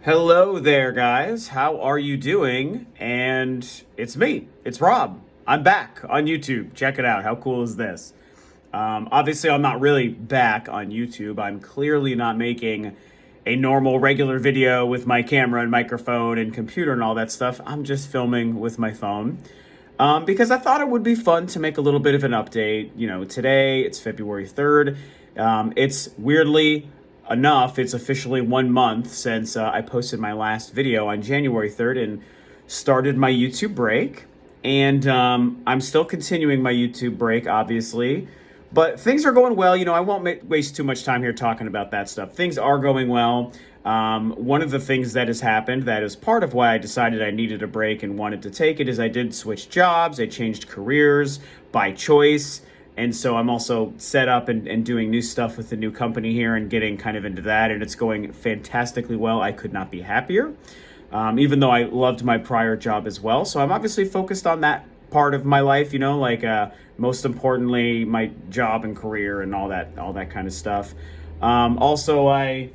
Hello there, guys. How are you doing? And it's me. It's Rob. I'm back on YouTube. Check it out. How cool is this? Obviously, I'm not really back on YouTube. I'm clearly not making a normal, regular video with my camera and microphone and computer and all that stuff. I'm just filming with my phone because I thought it would be fun to make a little bit of an update. You know, today it's February 3rd. It's weirdly enough, it's officially 1 month since I posted my last video on January 3rd and started my YouTube break. And I'm still continuing my YouTube break, obviously. But things are going well. You know, I won't waste too much time here talking about that stuff. Things are going well. One of the things that has happened that is part of why I decided I needed a break and wanted to take it is I did switch jobs. I changed careers by choice. And so I'm also set up and doing new stuff with the new company here and getting kind of into that. And it's going fantastically well. I could not be happier, even though I loved my prior job as well. So I'm obviously focused on that part of my life, you know, like most importantly, my job and career and all that kind of stuff. Also,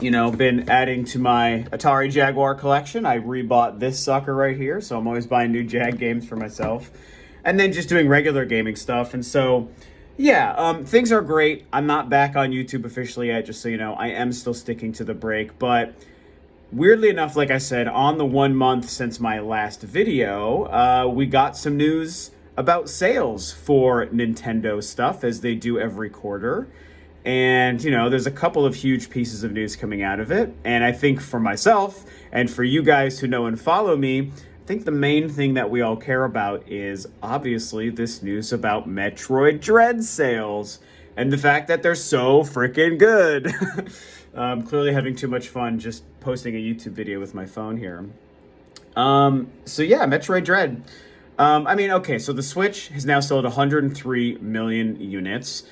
been adding to my Atari Jaguar collection. I rebought this sucker right here. So I'm always buying new Jag games for myself. And then just doing regular gaming stuff. And so, things are great. I'm not back on YouTube officially yet, just so you know. I am still sticking to the break. But weirdly enough, like I said, on the 1 month since my last video, we got some news about sales for Nintendo stuff, as they do every quarter. And, you know, there's a couple of huge pieces of news coming out of it. And I think for myself, and for you guys who know and follow me, I think the main thing that we all care about is obviously this news about Metroid Dread sales and the fact that they're so freaking good. I'm clearly having too much fun just posting a YouTube video with my phone here. Metroid Dread. So the Switch has now sold 103 million units,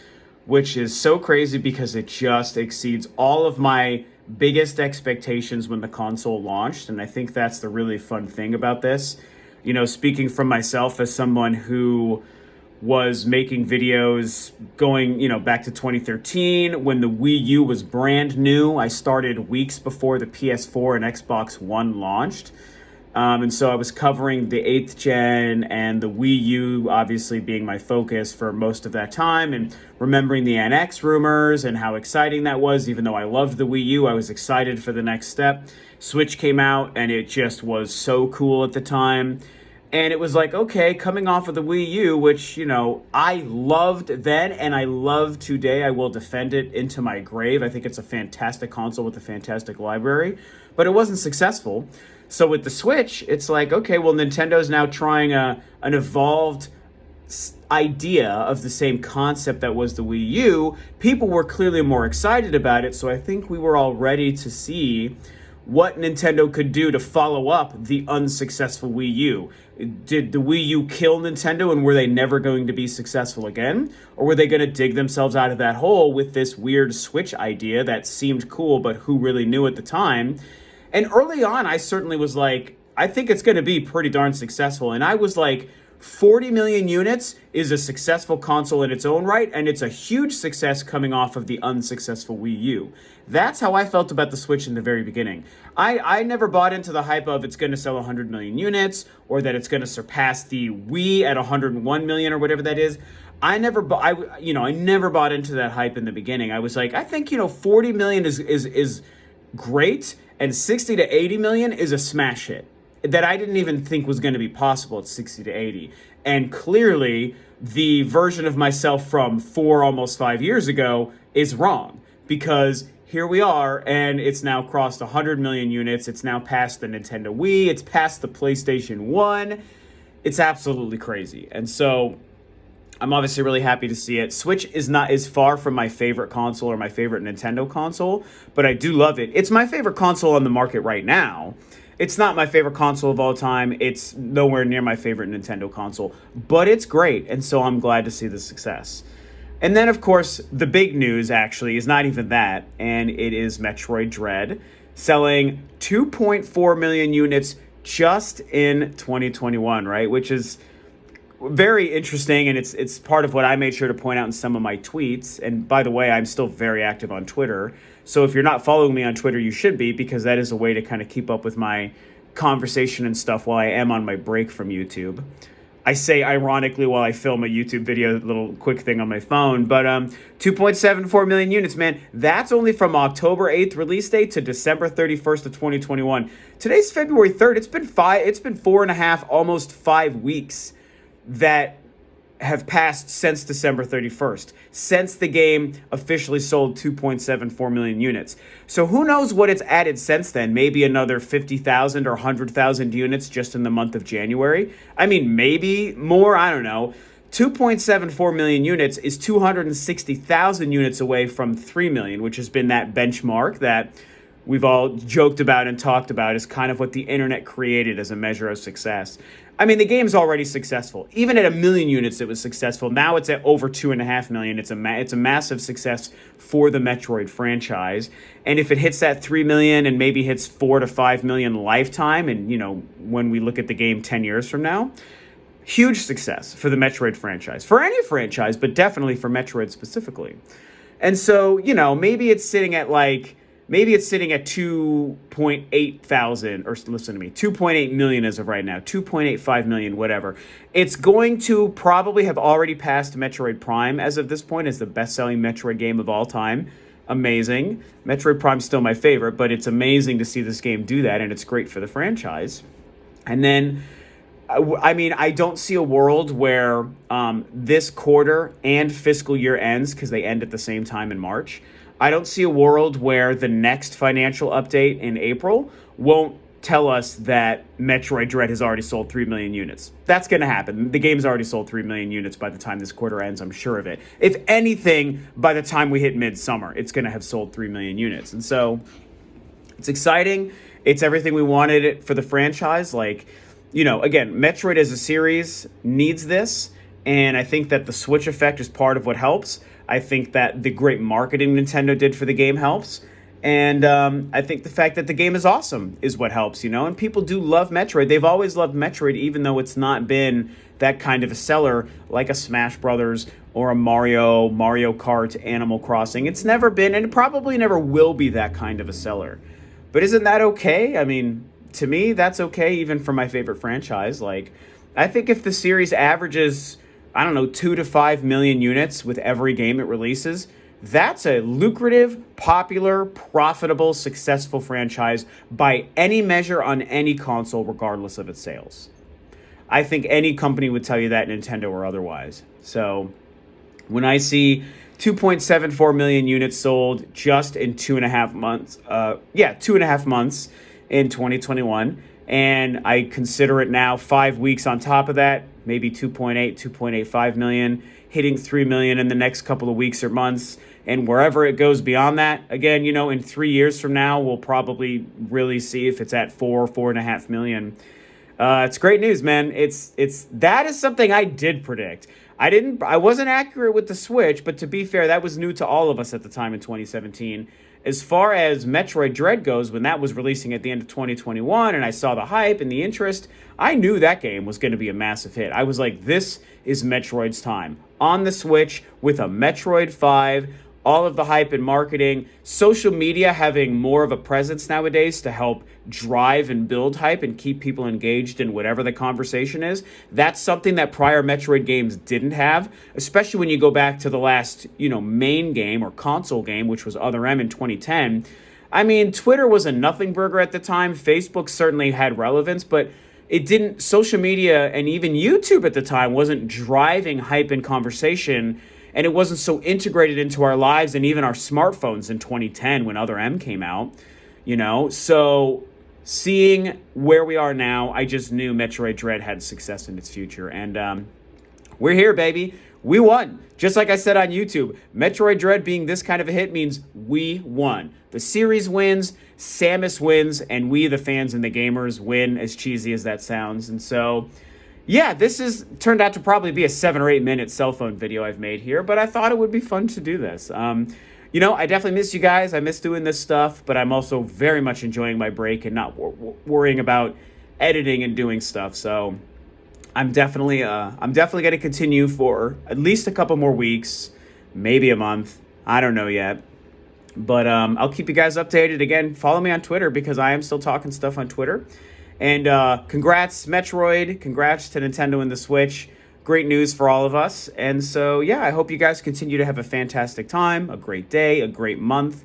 which is so crazy because it just exceeds all of my biggest expectations when the console launched. And I think that's the really fun thing about this. You know, speaking from myself as someone who was making videos going, back to 2013 when the Wii U was brand new. I started weeks before the PS4 and Xbox One launched. And so I was covering the 8th gen and the Wii U obviously being my focus for most of that time, and remembering the NX rumors and how exciting that was. Even though I loved the Wii U, I was excited for the next step. Switch came out and it just was so cool at the time. And it was like, okay, coming off of the Wii U, which, I loved then and I love today. I will defend it into my grave. I think it's a fantastic console with a fantastic library, but it wasn't successful. So with the Switch, it's like, okay, well, Nintendo's now trying an evolved idea of the same concept that was the Wii U. People were clearly more excited about it, so I think we were all ready to see what Nintendo could do to follow up the unsuccessful Wii U. Did the Wii U kill Nintendo and were they never going to be successful again? Or were they going to dig themselves out of that hole with this weird Switch idea that seemed cool, but who really knew at the time? And early on, I certainly was like, I think it's going to be pretty darn successful. And I was like, 40 million units is a successful console in its own right, and it's a huge success coming off of the unsuccessful Wii U. That's how I felt about the Switch in the very beginning. I never bought into the hype of it's going to sell 100 million units or that it's going to surpass the Wii at 101 million or whatever that is. I never bought into that hype in the beginning. I was like, I think 40 million is great, and 60 to 80 million is a smash hit that I didn't even think was going to be possible at 60 to 80. And clearly, the version of myself from almost 5 years ago is wrong, because here we are, and it's now crossed 100 million units. It's now past the Nintendo Wii. It's past the PlayStation 1. It's absolutely crazy. And so I'm obviously really happy to see it. Switch is far from my favorite console or my favorite Nintendo console, but I do love it. It's my favorite console on the market right now. It's not my favorite console of all time. It's nowhere near my favorite Nintendo console, but it's great, and so I'm glad to see the success. And then, of course, the big news actually is not even that, and it is Metroid Dread selling 2.4 million units just in 2021, right? Which is very interesting, and it's part of what I made sure to point out in some of my tweets. And by the way, I'm still very active on Twitter, So if you're not following me on Twitter, you should be, because that is a way to kind of keep up with my conversation and stuff while I am on my break from YouTube. I say ironically while I film a YouTube video, little quick thing on my phone, but 2.74 million units, man. That's only from October 8th release date to December 31st of 2021. Today's February 3rd. It's been 4.5, almost 5 weeks that have passed since December 31st, since the game officially sold 2.74 million units. So who knows what it's added since then? Maybe another 50,000 or 100,000 units just in the month of January. I mean, maybe more, I don't know. 2.74 million units is 260,000 units away from 3 million, which has been that benchmark that we've all joked about and talked about as kind of what the internet created as a measure of success. I mean, the game's already successful. Even at 1 million units, it was successful. Now it's at over 2.5 million. It's a massive success for the Metroid franchise. And if it hits that 3 million and maybe hits 4 to 5 million lifetime, and, you know, when we look at the game 10 years from now, huge success for the Metroid franchise. For any franchise, but definitely for Metroid specifically. And so, you know, maybe it's sitting at 2.8 thousand, or listen to me, 2.8 million as of right now, 2.85 million, whatever. It's going to probably have already passed Metroid Prime as of this point as the best-selling Metroid game of all time. Amazing. Metroid Prime's still my favorite, but it's amazing to see this game do that, and it's great for the franchise. And then, I mean, I don't see a world where this quarter and fiscal year ends, because they end at the same time in March. I don't see a world where the next financial update in April won't tell us that Metroid Dread has already sold 3 million units. That's going to happen. The game's already sold 3 million units by the time this quarter ends, I'm sure of it. If anything, by the time we hit midsummer, it's going to have sold 3 million units. And so it's exciting. It's everything we wanted it for the franchise. Like, you know, again, Metroid as a series needs this, and I think that the Switch effect is part of what helps. I think that the great marketing Nintendo did for the game helps. And I think the fact that the game is awesome is what helps, you know. And people do love Metroid. They've always loved Metroid, even though it's not been that kind of a seller like a Smash Brothers or a Mario Kart, Animal Crossing. It's never been, and it probably never will be, that kind of a seller. But isn't that okay? I mean, to me, that's okay, even for my favorite franchise. Like, I think if the series averages, I don't know, 2 to 5 million units with every game it releases, that's a lucrative, popular, profitable, successful franchise by any measure on any console, regardless of its sales. I think any company would tell you that, Nintendo or otherwise. So when I see 2.74 million units sold just in 2.5 months, 2.5 months in 2021, and I consider it now 5 weeks on top of that, maybe 2.85 million, hitting 3 million in the next couple of weeks or months, and wherever it goes beyond that, again, you know, in 3 years from now, we'll probably really see if it's at 4.5 million. It's great news, man. That is something I did predict. I wasn't accurate with the Switch, but to be fair, that was new to all of us at the time in 2017. As far as Metroid Dread goes, when that was releasing at the end of 2021, and I saw the hype and the interest, I knew that game was going to be a massive hit. I was like, this is Metroid's time. On the Switch, with a Metroid 5, all of the hype and marketing, social media having more of a presence nowadays to help drive and build hype and keep people engaged in whatever the conversation is. That's something that prior Metroid games didn't have, especially when you go back to the last, you know, main game or console game, which was Other M in 2010. I mean, Twitter was a nothing burger at the time. Facebook certainly had relevance, but it didn't, social media and even YouTube at the time wasn't driving hype and conversation, and it wasn't so integrated into our lives and even our smartphones in 2010 when Other M came out, you know? So seeing where we are now, I just knew Metroid Dread had success in its future. And we're here, baby. We won. Just like I said on YouTube, Metroid Dread being this kind of a hit means we won. The series wins, Samus wins, and we, the fans and the gamers, win, as cheesy as that sounds. And so, yeah, this is turned out to probably be a 7 or 8 minute cell phone video I've made here, but I thought it would be fun to do this. You know, I definitely miss you guys. I miss doing this stuff, but I'm also very much enjoying my break and not worrying about editing and doing stuff. So I'm definitely going to continue for at least a couple more weeks, maybe a month. I don't know yet. But I'll keep you guys updated. Again, follow me on Twitter because I am still talking stuff on Twitter. And congrats, Metroid. Congrats to Nintendo and the Switch. Great news for all of us. And so, yeah, I hope you guys continue to have a fantastic time, a great day, a great month.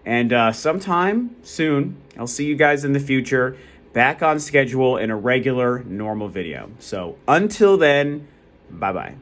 And sometime soon, I'll see you guys in the future back on schedule in a regular, normal video. So until then, bye-bye.